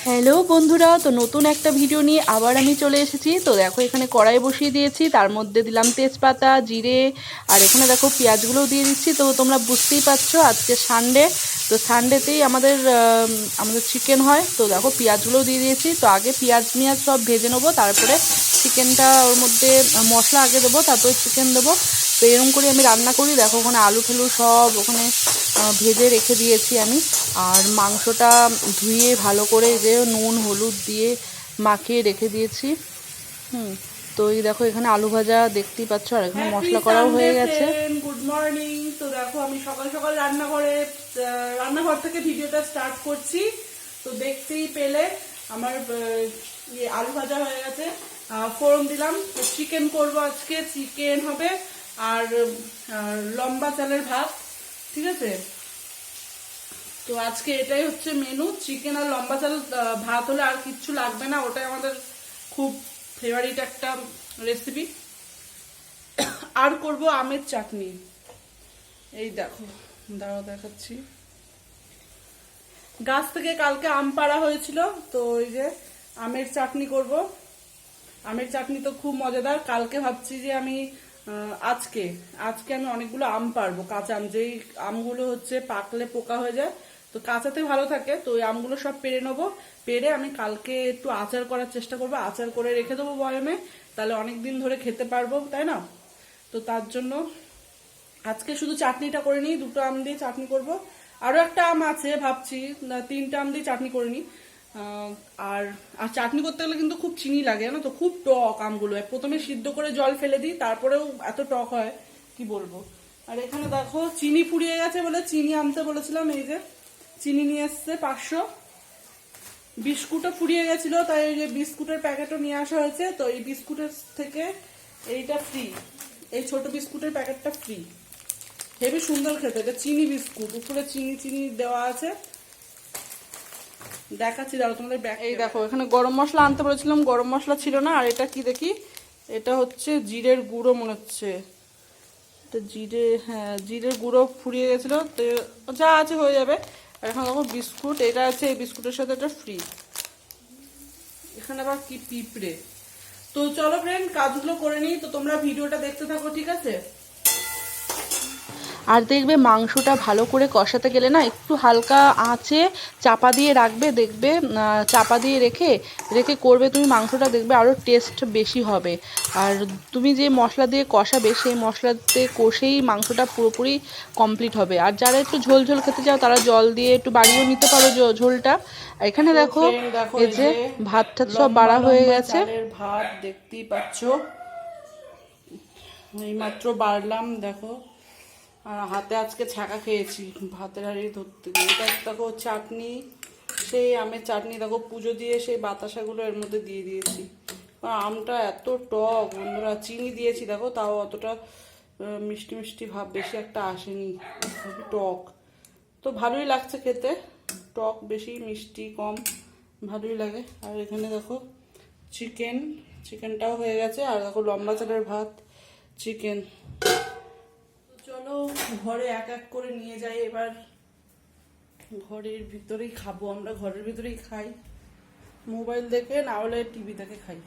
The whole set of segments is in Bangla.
হ্যালো বন্ধুরা, তো নতুন একটা ভিডিও নিয়ে আবার আমি চলে এসেছি। তো দেখো এখানে কড়াই বসিয়ে দিয়েছি, তার মধ্যে দিলাম তেজপাতা, জিরে, আর এখানে দেখো পেঁয়াজগুলোও দিয়ে দিচ্ছি। তো তোমরা বুঝতেই পারছো আজকে সানডে, তো সানডেতেই আমাদের চিকেন হয়। তো দেখো পেঁয়াজগুলোও দিয়ে দিয়েছি। তো আগে পেঁয়াজ সব ভেজে নেবো, তারপরে চিকেনটা ওর মধ্যে মশলা আগে দেবো, তারপরে চিকেন দেবো। তো এরকম করে আমি রান্না করি। দেখো ওখানে আলু ঠেলু সব ওখানে ভেজে রেখে দিয়েছি আমি। আর মাংসটা ধুয়ে ভালো করে যে নুন হলুদ দিয়ে মাখিয়ে রেখে দিয়েছি। তো এই দেখো এখানে আলু ভাজা দেখতেই পাচ্ছ, আর এখানে মশলা করাও হয়ে গেছে। Good morning. তো দেখো আমি সকাল সকাল রান্নাঘর থেকে ভিডিওটা স্টার্ট করছি। তো দেখতেই পেলে আমার আলু ভাজা হয়ে গেছে, ফোড়ন দিলাম। তো চিকেন করবো আজকে, চিকেন হবে আর লম্বা চালের ভাত, ঠিক আছে। তো আজকে এটাই হচ্ছে মেনু, চিকেন আর লম্বা চাল ভাত হলে আর কিচ্ছু লাগবে না, ওটাই আমাদের খুব ফেভারিট একটা রেসিপি। আর করব আমের চাটনি। এই দেখো, দাঁড়াও দেখাচ্ছি। গাছ থেকে কালকে আম পাড়া হয়েছিল, তো ওই যে আমের চাটনি করব। আমের চাটনি তো খুব মজাদার। কালকে ভাবছি যে আমি আজকে আমি অনেকগুলো আম পারবো, কাঁচা আম, যেই আমগুলো হচ্ছে পাকলে পোকা হয়ে যায়, তো কাঁচাতে ভালো থাকে। তো ওই আমগুলো সব পেরে নেবো, পেরে আমি কালকে একটু আচার করার চেষ্টা করবো। আচার করে রেখে দেবো বয়মে, তাহলে অনেক দিন ধরে খেতে পারবো, তাই না। তো তার জন্য আজকে শুধু চাটনিটা করে নিই, দুটো আম দিয়ে চাটনি করব। আরও একটা আম আছে, ভাবছি 3টে আম দিয়ে চাটনি করে নিই। আর চাটনি করতে গেলে কিন্তু খুব চিনি লাগে, জানো তো, খুব টক আমগুলো। প্রথমে সিদ্ধ করে জল ফেলে দিই, তারপরেও এত টক হয় কি বলবো। আর এখানে দেখো চিনি ফুরিয়ে গেছে বলে চিনি আনতে বলেছিলাম, এই যে চিনি নিয়ে এসছে 500। বিস্কুটও ফুরিয়ে গেছিল, তাই এই যে বিস্কুটের প্যাকেটও নিয়ে আসা হয়েছে। তো এই বিস্কুটের থেকে এইটা ফ্রি, এই ছোট বিস্কুটের প্যাকেটটা ফ্রি। হেবি সুন্দর খেতে, এটা চিনি বিস্কুট, উপরে চিনি দেওয়া আছে। দেখাচ্ছি দাও তোমাদের। এই দেখো এখানে গরম মশলা আনতে বলেছিলাম, গরম মশলা ছিল না। আর এটা কি দেখি, এটা হচ্ছে জিরের গুঁড়ো মনে হচ্ছে। এটা জিরে, হ্যাঁ জিরের গুঁড়ো ফুরিয়ে গেছিলো, তো যা আছে হয়ে যাবে। আর এখন দেখো বিস্কুট, এটা আছে, এই বিস্কুটের সাথে এটা ফ্রি। এখানে আবার কি পিঁপড়ে। তো চলো ফ্রেন্ড, কাজগুলো করে নিই। তো তোমরা ভিডিওটা দেখতে থাকো, ঠিক আছে। আর দেখবে মাংসটা ভালো করে কষাতে গেলে না, একটু হালকা আঁচে চাপা দিয়ে রাখবে, দেখবে চাপা দিয়ে রেখে রেখে করবে তুমি, মাংসটা দেখবে আরও টেস্ট বেশি হবে। আর তুমি যে মশলা দিয়ে কষাবে, সেই মশলাতে কষেই মাংসটা পুরোপুরি কমপ্লিট হবে। আর যারা একটু ঝোল ঝোল খেতে চাও, তারা জল দিয়ে একটু বাড়িয়েও নিতে পারো ঝোলটা। এখানে দেখো এই যে ভাত টাত সব বাড়া হয়ে গেছে। ভাত দেখতেই পাচ্ছ, এইমাত্র বাড়লাম দেখো। আর হাতে আজকে ছ্যাঁকা খেয়েছি ভাতের হাঁড়ি ধরতে গিয়ে। এটা দেখো চাটনি, সেই আমের চাটনি দেখো, পুজো দিয়ে সেই বাতাসাগুলো এর মধ্যে দিয়ে দিয়েছি। আমটা এত টক বন্ধুরা, চিনি দিয়েছি দেখো, তাও অতটা মিষ্টি মিষ্টি ভাব বেশি একটা আসেনি, খুবই টক। তো ভালোই লাগছে খেতে, টক বেশি মিষ্টি কম, ভালোই লাগে। আর এখানে দেখো চিকেনটাও হয়ে গেছে। আর দেখো লম্বা চালের ভাত, চিকেন। চলো ঘরে এক এক করে নিয়ে যাই এবার। ঘরের ভিতরেই খাবো আমরা, ঘরের ভিতরেই খাই, মোবাইল দেখে না হলে টিভি দেখে খাই।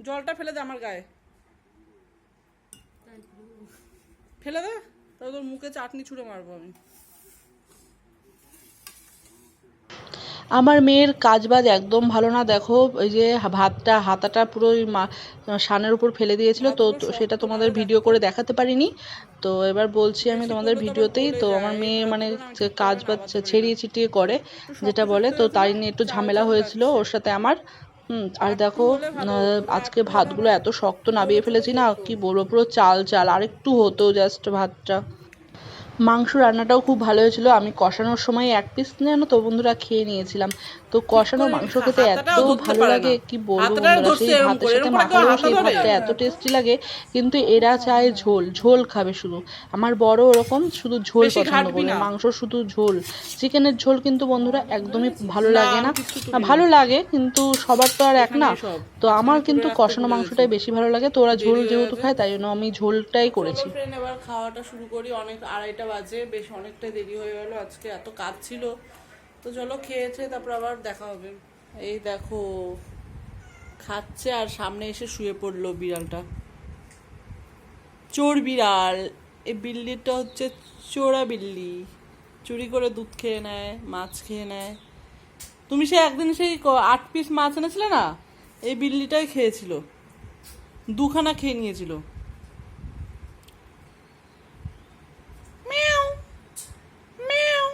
জলটা ফেলে দে আমার গায়ে, ফেলে দে, তাহলে তোর মুখে চাটনি ছুঁড়ে মারবো আমি। আমার মেয়ের কাজবাজ একদম ভালো না। দেখো ওই যে হাতাটা পুরো সানের উপর ফেলে দিয়েছিল, তো সেটা তোমাদের ভিডিও করে দেখাতে পারিনি। তো এবার বলছি আমি তোমাদের ভিডিওতেই। তো আমার মেয়ে মানে কাজবাজ ছেড়িয়ে ছিটিয়ে করে, যেটা বলে, তো তাই নিয়ে একটু ঝামেলা হয়েছিল ওর সাথে আমার। আর দেখো আজকে ভাতগুলো এত শক্ত নাবিয়ে ফেলেছি না, কি বলবো, পুরো চাল চাল। আর একটু হতো জাস্ট ভাতটা। মাংস রান্নাটাও খুব ভালো হয়েছিল। আমি কষানোর সময় এক পিস জানো তো বন্ধুরা খেয়ে নিয়েছিলাম। তো কষানো মাংস খেতে এত ভালো লাগে, কি বলবো বন্ধুরা, সেই ভাতের সাথে মাখালেও সেই ভাতটা এত টেস্টি লাগে। কিন্তু এরা চায় ঝোল ঝোল খাবে শুধু। আমার বড় ওরকম শুধু ঝোল পছন্দ করে, মাংস শুধু ঝোল। চিকেনের ঝোল কিন্তু বন্ধুরা একদমই ভালো লাগে না, ভালো লাগে কিন্তু সবার তো আর এক না। তো আমার কিন্তু কষানো মাংসটাই বেশি ভালো লাগে। তো ওরা ঝোল যেহেতু খায়, তাই জন্য আমি ঝোলটাই করেছি। এবার খাওয়াটা শুরু করি, অনেক 2:30 1:30 বাজে, বেশ অনেকটা দেরি হয়ে গেল, আজকে এত কাজ ছিল। তো চলো খেয়েছে তারপর আবার দেখা হবে। এই দেখো খাচ্ছে আর সামনে এসে শুয়ে পড়লো বিড়ালটা, চোর বিড়াল। এই বিল্লিটা হচ্ছে চোরা বিল্লি, চুরি করে দুধ খেয়ে নেয়, মাছ খেয়ে নেয়। তুমি সে একদিন সেই 8 পিস মাছ এনেছিলে না, এই বিল্লিটাই খেয়েছিল, 2খানা খেয়ে নিয়েছিল। মিয়াও মিয়াও।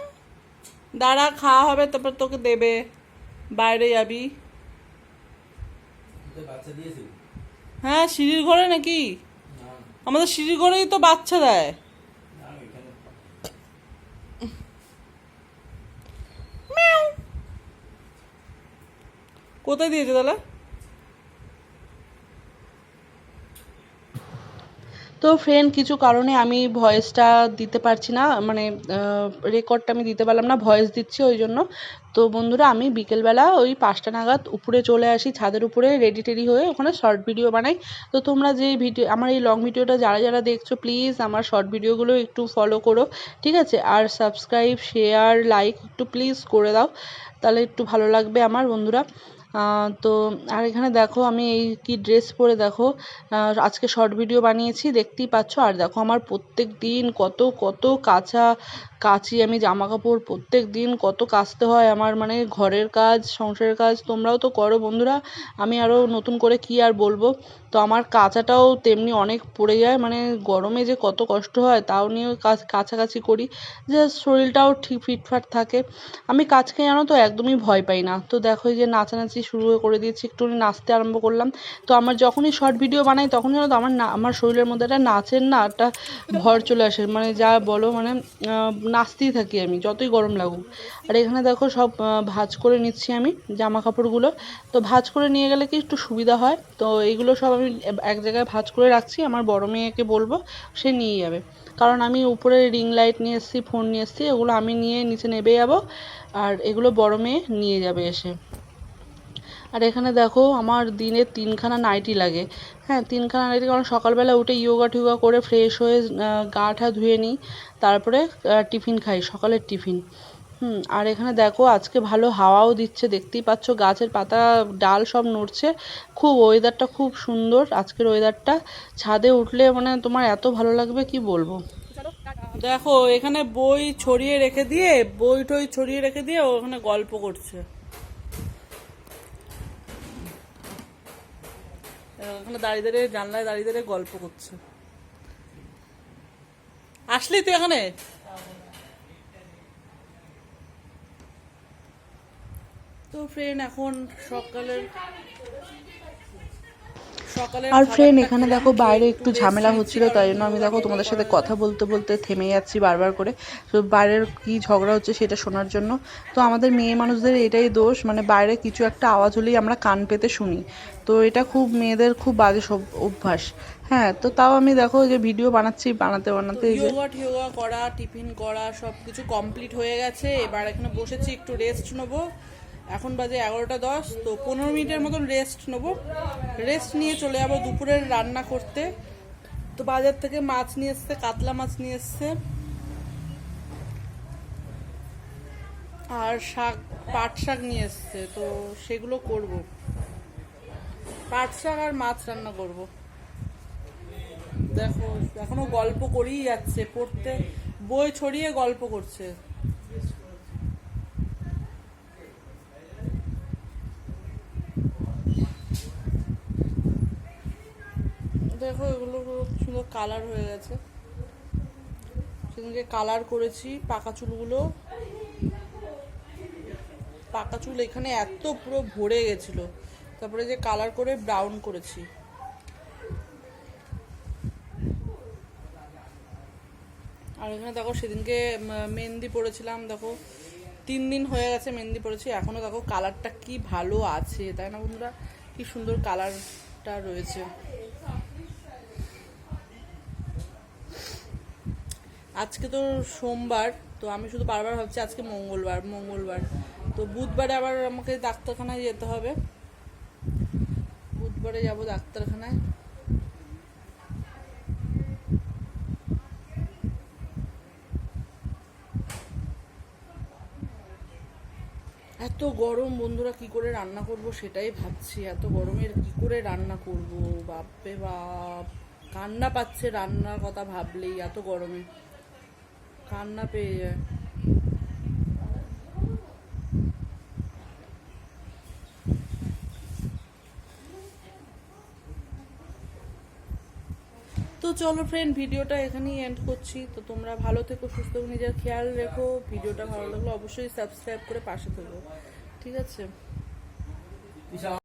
দাঁড়া, খাওয়া হবে তারপর তোকে দেবে, বাইরে যাবি। হ্যাঁ, সিঁড়ির ঘরে নাকি? আমাদের সিঁড়ির ঘরেই তো বাচ্চা দেয়। মিয়াও। কোথায় দিয়েছে তাহলে? তো ফ্রেন্ড, কিছু কারণে আমি ভয়েসটা দিতে পারছি না, মানে রেকর্ডটা আমি দিতে পারলাম না, ভয়েস দিচ্ছি ওই জন্য। তো বন্ধুরা, আমি বিকেলবেলা ওই 5টা নাগাদ উপরে চলে আসি, ছাদের উপরে রেডি টেডি হয়ে ওখানে শর্ট ভিডিও বানাই। তো তোমরা যে ভিডিও, আমার এই লং ভিডিওটা যারা যারা দেখছো, প্লিজ আমার শর্ট ভিডিওগুলো একটু ফলো করো, ঠিক আছে? আর সাবস্ক্রাইব, শেয়ার, লাইক একটু প্লিজ করে দাও, তাহলে একটু ভালো লাগবে আমার বন্ধুরা। তো আর এখানে দেখো আমি এই কি ড্রেস পরে দেখো আজকে শর্ট ভিডিও বানিয়েছি, দেখতেই পাচ্ছ। আর দেখো আমার প্রত্যেক দিন কত কত কাচি আমি জামা কাপড়, প্রত্যেক দিন কত কাচতে হয় আমার, মানে ঘরের কাজ, সংসারের কাজ। তোমরাও তো করো বন্ধুরা, আমি আরও নতুন করে কি আর বলবো। তো আমার কাচাটাও তেমনি অনেক পড়ে যায়, মানে গরমে যে কত কষ্ট হয় তাও নিয়ে কাছাকাছি করি, যে শরীরটাও ঠিক ফিটফাট থাকে। আমি কাজকে জানো তো একদমই ভয় পাই না। তো দেখো এই যে নাচানাচি শুরু করে দিয়েছি, একটুখানি নাচতে আরম্ভ করলাম। তো আমার যখনই শর্ট ভিডিও বানাই তখন জানো তো আমার শরীরের মধ্যে একটা নাচের না একটা ভর চলে আসে, মানে যা বলো, মানে নাচতেই থাকি আমি যতই গরম লাগুক। আর এখানে দেখো সব ভাঁজ করে নিচ্ছি আমি জামা কাপড়গুলো। তো ভাঁজ করে নিয়ে গেলে কি একটু সুবিধা হয়। তো এইগুলো সব আমি এক জায়গায় ভাঁজ করে রাখছি, আমার বড় মেয়েকে বলবো সে নিয়ে যাবে, কারণ আমি উপরে রিং লাইট নিয়ে এসেছি, ফোন নিয়ে এসেছি, এগুলো আমি নিয়ে নিচে নেবে যাবো, আর এগুলো বড় মেয়ে নিয়ে যাবে এসে। আর এখানে দেখো আমার দিনে 3খানা নাইটি লাগে। হ্যাঁ, 3খানা নাইটি, কারণ সকালবেলা উঠে ইয়োগা টিয়োগা করে ফ্রেশ হয়ে গা ঠা ধুয়ে নিই, তারপরে টিফিন খাই, সকালের টিফিন। আর এখানে দেখো আজকে ভালো হাওয়াও দিচ্ছে, দেখতেই পাচ্ছ গাছের পাতা ডাল সব নড়ছে। খুব ওয়েদারটা খুব সুন্দর আজকের ওয়েদারটা, ছাদে উঠলে মানে তোমার এত ভালো লাগবে কি বলবো। দেখো এখানে বই ছড়িয়ে রেখে দিয়ে, বই টই ছড়িয়ে রেখে দিয়ে ও ওখানে গল্প করছে। ওখানে দাঁড়িয়ে দাঁড়িয়ে, জানলায় দাঁড়িয়ে দাঁড়িয়ে গল্প করছে। আসলি তুই এখানে? তো ফ্রেন্ড, এখন সকালের আর ফ্রেন্ড, খাবারটা এখানে খেলাম, দেখো খেয়ে বাইরে একটু একটু রেস্ট ঝামেলা নিচ্ছি, হচ্ছিল, তাই কারণ জন্য আমি দেখো দুপুরবেলা তোমাদের সাথে খাবার কথা বলতে বলতে থেমে যাচ্ছি বারবার করে, তো বাইরের কি ঝগড়া হচ্ছে সেটা শোনার জন্য। তো আমাদের মেয়ে মানুষদের এটাই দোষ, মানে বাইরে কিছু একটা আওয়াজ হলেই আমরা কান পেতে শুনি। তো এটা খুব মেয়েদের খুব বাজে সব অভ্যাস। হ্যাঁ, তো তাও আমি দেখো যে ভিডিও বানাচ্ছি, বানাতে তো বানাতে এই যে ইয়োগা করা, টিফিন করা সব কিছু কমপ্লিট হয়ে গেছে। এবার এখানে বসেছি একটু রেস্ট নেবো। এখন বাজে 11:10, তো 15 মিনিটের মতন রেস্ট নেবো। রেস্ট নিয়ে চলে যাবো দুপুরের রান্না করতে। তো বাজার থেকে মাছ নিয়ে এসছে, কাতলা মাছ নিয়ে এসছে, আর শাক, পাট শাক নিয়ে এসছে, তো সেগুলো করব। পাট শাক আর মাছ রান্না করব। দেখো এখনো গল্প করেই যাচ্ছে, পড়তে বই ছড়িয়ে গল্প করছে। দেখো এগুলো খুব সুন্দর কালার হয়ে গেছে, সেদিনকে কালার করেছি। পাকা চুলগুলো, পাকা চুল এখানে এত পুরো ভরে গেছিল, তারপরে যে কালার করে ব্রাউন করেছি। আর এখানে দেখো সেদিনকে মেহেন্দি পড়েছিলাম, দেখো 3 দিন হয়ে গেছে মেহেন্দি পড়েছি, এখনো দেখো কালারটা কি ভালো আছে, তাই না বন্ধুরা? কি সুন্দর কালারটা রয়েছে। আজকে তো সোমবার, তো আমি শুধু বারবার ভাবছি আজকে মঙ্গলবার। তো বুধবারে আবার আমাকে ডাক্তারখানায় যেতে হবে, বুধবারে যাব ডাক্তারখানায়। এত গরম বন্ধুরা, কি করে রান্না করব সেটাই ভাবছি। এত গরমের কি করে রান্না করব, বাপরে বাপ, কান্না পাচ্ছে রান্নার কথা ভাবলেই। এত গরমে কান্না পেয়ে যায়। তো চলো ফ্রেন্ড, ভিডিওটা এখানেই এন্ড করছি। তো তোমরা ভালো থেকো, সুস্থ থেকো, নিজের খেয়াল রেখো। ভিডিওটা ভালো লাগলে অবশ্যই সাবস্ক্রাইব করে পাশে থেকো, ঠিক আছে?